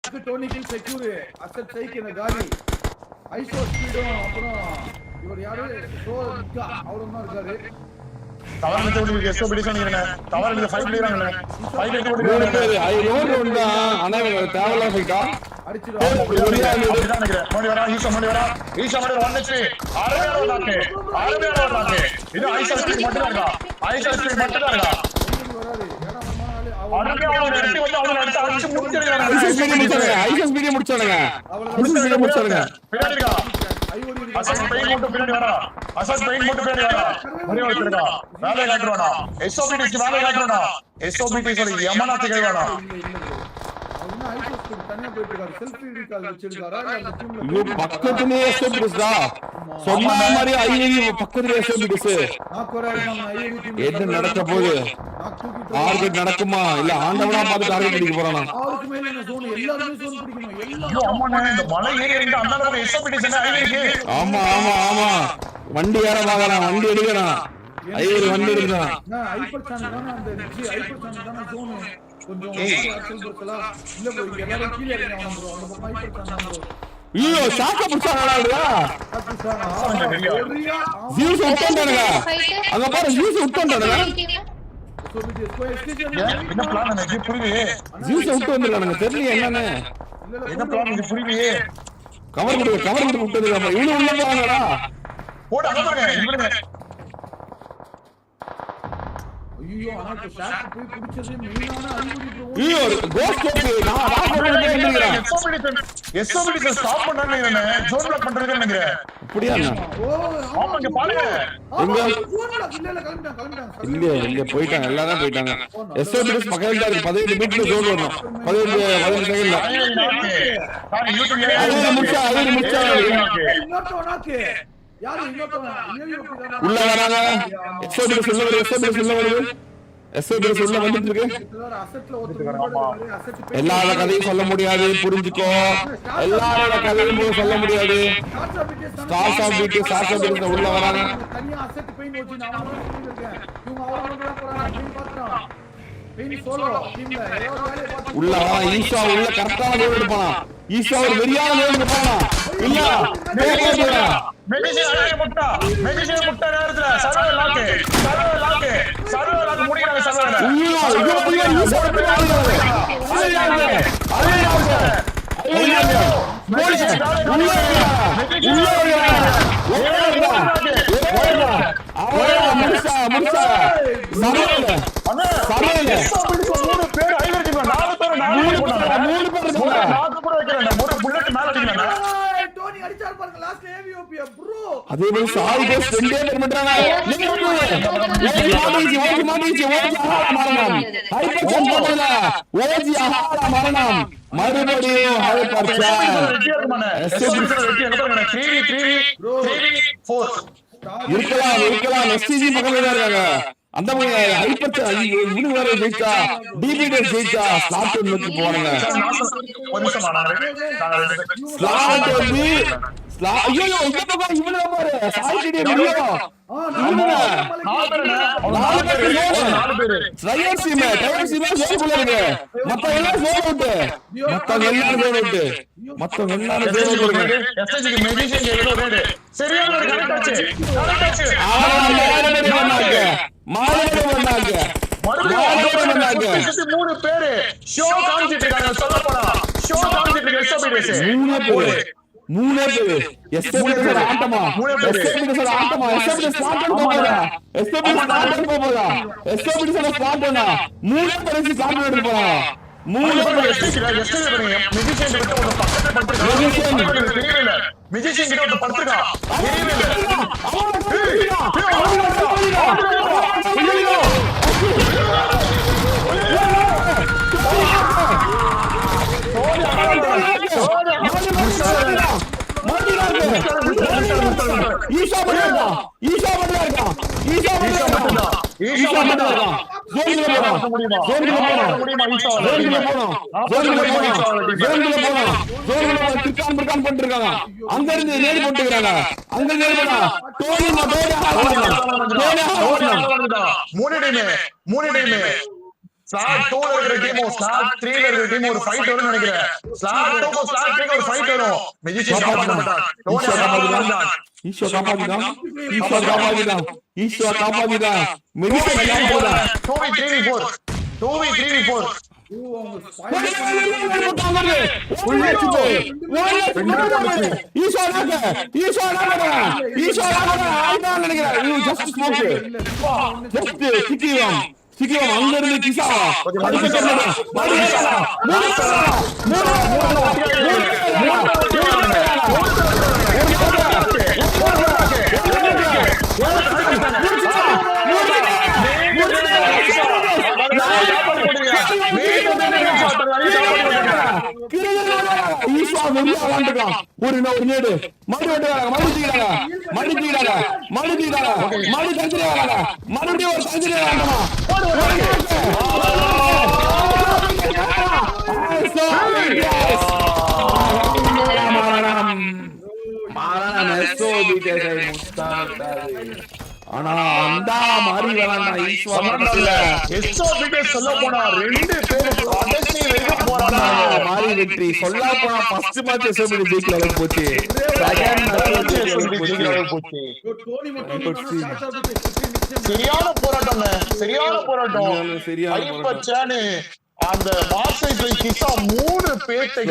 Attack டோனிக்கு secure asset சைக்கு இந்த காடி iso ஸ்பீடும் அப்புறம் இவர் யாரு சோகா அவரும் தான் இருக்காரு. தவறு வந்து எஸ்ஓபிடி சொன்னீங்க. தவறு இந்த ஃபைட் லீறாங்கல. ஃபைட் எடுத்து ஓடுறாங்க. ஐ ரோட் ஒண்ணா அண்ணா தேவலா ஃபைட்டா. அடிச்சிரோம். மோடி வரா ஈஷா மோடி 1 HP. ஆரம்பியா நாக்கு. இது ஐசா ஸ்பீட் மட்டும் தான் இருக்கா. ஐசா ஸ்பீட் மட்டும் தான் இருக்கா. ஆரம்பியா ரெட்டி வந்து அவளை அடிச்சு முடிச்சிருக்காங்க. ஐசா ஸ்பீட் முடிச்சாங்க. பின்னாடி இருக்கா. அசஸ் பெயின் மட்டும் பின்னாடி வரா. மணி வச்சிருக்கா. வேலை காட்டுறானா. எஸ்ஓபிடி வேலை காட்டுறானா. எஸ்ஓபிடி சொல்லி யமனா திகழ்வானா. பக்கத்துலயே எஸ்ஓபிடிஸ்டா. சொன்ன மாதிரி ஐஏவி பக்கத்துலயே எஸ்ஓபிடிஸ். என்ன நடக்க போகுது? டார்கெட் நடக்குமா இல்ல ஆண்டவனா பார்த்து டார்கெட் அடிக்க போறானா? அவருக்கு மேல என்ன ஜோன் எல்லாரும் ஜோன் பிடிக்கணும். ஐயோ அம்மா இந்த மலை ஏறி இருந்து அந்த அளவுக்கு எஸ்ஓபிடிஸ் என்ன ஐஏவிக்கு? ஆமா வண்டி ஏற பாக்குறான், வண்டி எடுக்கிறான். ஐஏவி வண்டி எடுக்கிறான். ஹைப்பர் சேனல் தான அந்த ஹைப்பர் சேனல் தான ஜோன் கொஞ்சம் ஆக்சல் கொடுக்கலாம். இல்ல bro இங்க எல்லாரும் கீழ இறங்கணும் bro. அந்த பக்கம் ஹைப்பர் சேனல் bro. ஐயோ சாக்க புடிச்சாங்கடா. ஜூஸ் விட்டானுங்க. அங்க பாரு ஜூஸ் விட்டானுங்க. என்ன பிளான் எனக்கு புரியலையே. ஜூஸ் விட்டு வந்திருக்கானுங்க. தெரியல என்னன்னு. என்ன பிளான் இது புரியலையே. கவர் விட்டு விட்டதுங்க. இவனு உள்ள போறாங்கடா. போடு அங்க பாருங்க இவனுங்க. ஐயோ அனாக்கு ஷாட் போய் பிடிச்சதே மெயினான அறிகுறி bro. ஐயோ கோஸ்ட் கோப் நான் ராகவனே நினைக்கிறேன். எஸ்ஓபிடி ஸ்டாப் பண்ணானே என்ன ஜோன் லாக் பண்றதுன்னு நினைக்கிறேன். அப்படியே ஓ ஆமாங்க பாருங்க. எங்க ஜோன் லாக் இல்ல கிளம்பிட்டாங்க. இல்ல போயிட்டாங்க. எல்லாரும் போயிட்டாங்க. எஸ்ஓபிடி பக்கத்துல இருக்கு. 15 மீட்டர்ல ஜோன் வரணும். 15 செகண்ட்ல. நான் யூடியூப் ஐயோ முடிச்சா இன்னொருத்தவனாக்கு யாரு இன்னொருத்தவன் உள்ள வராங்க. எஸ்ஓபிடி உள்ள வருது. எஸ்ஓபிடி உள்ள வந்துட்டு இருக்கு. எல்லாரோட கதையும் சொல்ல முடியாது, புரிஞ்சுக்கோ. எல்லாரோட கதையும் சொல்ல முடியாது. ஸ்டார்ஸ் ஆஃப் பிடி உள்ள வராங்க. தனியா அசெட் பெயின் வச்சு நான் இருக்கேன். இவங்க அவங்களோட போறாங்க. பெயின் பாத்துறோம். பெயின் சோலோ டீம்ல ஏதோ வேலைய பாத்து உள்ள வா. ஈஷா உள்ள கரெக்டான கோல் எடுப்பானா. ஈஷா ஒரு வெறியான கோல் எடுப்பானா. இல்ல மெடிசின் முட்டை நேரத்துல சர்வர் லாக் முடியறாங்க சர்வர். ஐயோ ஈஷா அதே மாதிரி சாரி பேஸ் ரெண்டே பேர் பண்றாங்க. மரணம் மறுபடியும் இருக்கலாம். எஸ்டிஜி பக்கத்துல இருக்காங்க. அந்த ஹைப்பர் இவனு வேற ஜெயிச்சா டிபிடி ஜெயிச்சா ஸ்லாட் நோக்கி போறாங்க. ஸ்லாட் ஐயோ இந்த பக்கம் இவனே பாரு சாய்டிடி முடியும். நாலு பேர் ட்ரையர் சீம் ஜோன் இருக்கு. மத்த எல்லாம் ஜோன் அவுட். மத்த எல்லாரும் ஜோன் அவுட். எஸ்எஸ்ஜிக்கு மெடிசின் ஏதோ ரேட் சரியான ஒரு கரெக்ட் ஆச்சு. மூணு பேரு ஷோ காமிச்சிட்டு இருக்காங்க. சொல்ல போனா ஷோ காமிச்சிட்டு இருக்க எஸ்ஓபிடிஸ் மூணே பேரு எஸ்எஸ்பிடி ஆட்டமா. எஸ்எஸ்பிடி ஸ்டார்ட் போகுதா. எஸ்எஸ்பிடி ஸ்டார்ட்னா மூணே பேரு ஸ்டார்ட் எடுத்து போறாங்க. மூணே பேரு மெடிசின் கிட்ட ஒரு பக்கத்துல படுத்துறாங்க. தெரியல மெடிசின் கிட்ட ஒரு படுத்துறாங்க. ஈஷா மட்டும் இருக்கான். அங்க இருந்து நேரி போட்டுக்கிறாங்க. அங்க மூணு டைம் ஸ்லாட் 2ல இருக்கிற டீமும் ஸ்லாட் 3ல இருக்கிற டீமும் ஒரு ஃபைட் வரும்னு நினைக்கிறேன். ஸ்லாட் 2க்கும் ஸ்லாட் 3க்கும் ஒரு ஃபைட் வரும். மெஜிஷியன் காப்பாத்த மாட்டான். ஈஸ்வா காப்பாத்திதான். ஈஸ்வா காப்பாத்திதான். ஈஸ்வா காப்பாத்திதான். ஈஸ்வா காப்பாத்திதான். மெடிசன் காப்பாத்திதான். 2v3v4 2v3v4 அங்க இருந்து கிசா ஒரு நேடு மறுபடியும் ஒரு சஞ்சரி ஆனா அந்த மாதிரி சொல்ல போனா 2 பேரும் கடைசி வரைக்கும் போராடுறாங்க. மாறி வெற்றி சொல்ல போனா ஃபர்ஸ்ட் மேட்ச் எஸ்எம்பி ஜெயிக்கிற அளவுக்கு போச்சு. சரியான போராட்டம் அந்த மார்சைஸ் கிசா 3 பேட்டை